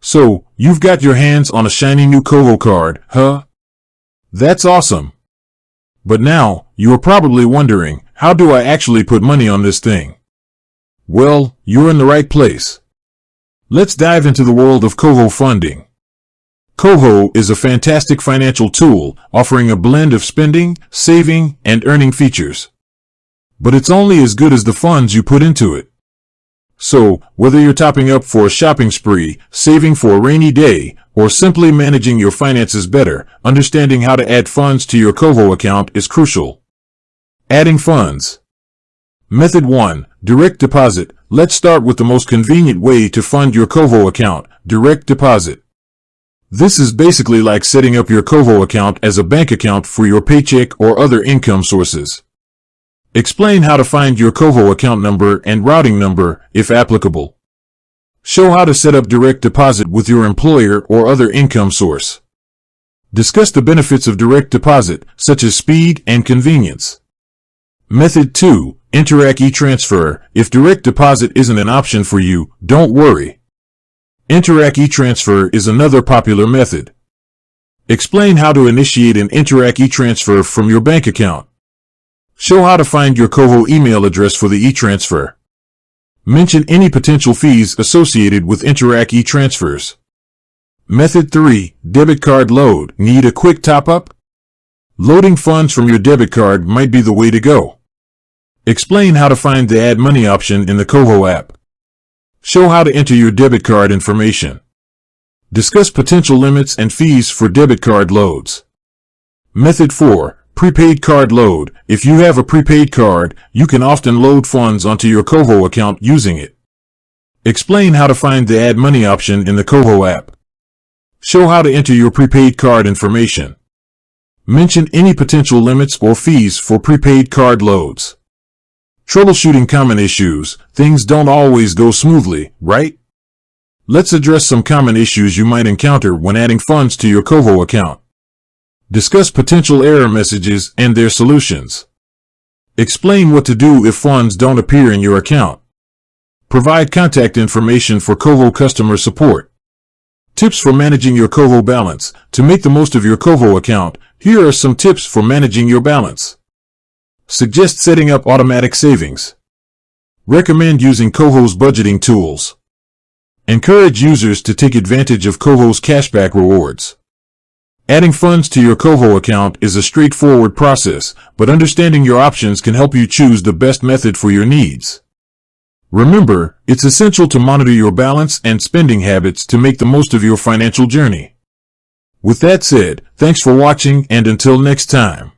So, you've got your hands on a shiny new Koho card, huh? That's awesome. But now, you are probably wondering, how do I actually put money on this thing? Well, you're in the right place. Let's dive into the world of Koho funding. Koho is a fantastic financial tool offering a blend of spending, saving, and earning features. But it's only as good as the funds you put into it. So, whether you're topping up for a shopping spree, saving for a rainy day, or simply managing your finances better, understanding how to add funds to your Koho account is crucial. Adding funds. Method 1. Direct deposit. Let's start with the most convenient way to fund your Koho account, direct deposit. This is basically like setting up your Koho account as a bank account for your paycheck or other income sources. Explain how to find your Koho account number and routing number, if applicable. Show how to set up direct deposit with your employer or other income source. Discuss the benefits of direct deposit, such as speed and convenience. Method 2. Interac e-transfer. If direct deposit isn't an option for you, don't worry. Interac e-transfer is another popular method. Explain how to initiate an Interac e-transfer from your bank account. Show how to find your Koho email address for the e-transfer. Mention any potential fees associated with Interac e-transfers. Method 3. Debit card load. Need a quick top-up? Loading funds from your debit card might be the way to go. Explain how to find the Add Money option in the Koho app. Show how to enter your debit card information. Discuss potential limits and fees for debit card loads. Method 4. Prepaid card load. If you have a prepaid card, you can often load funds onto your Koho account using it. Explain how to find the Add Money option in the Koho app. Show how to enter your prepaid card information. Mention any potential limits or fees for prepaid card loads. Troubleshooting common issues. Things don't always go smoothly, right? Let's address some common issues you might encounter when adding funds to your Koho account. Discuss potential error messages and their solutions. Explain what to do if funds don't appear in your account. Provide contact information for Koho customer support. Tips for managing your Koho balance. To make the most of your Koho account, here are some tips for managing your balance. Suggest setting up automatic savings. Recommend using Koho's budgeting tools. Encourage users to take advantage of Koho's cashback rewards. Adding funds to your Koho account is a straightforward process, but understanding your options can help you choose the best method for your needs. Remember, it's essential to monitor your balance and spending habits to make the most of your financial journey. With that said, thanks for watching, and until next time.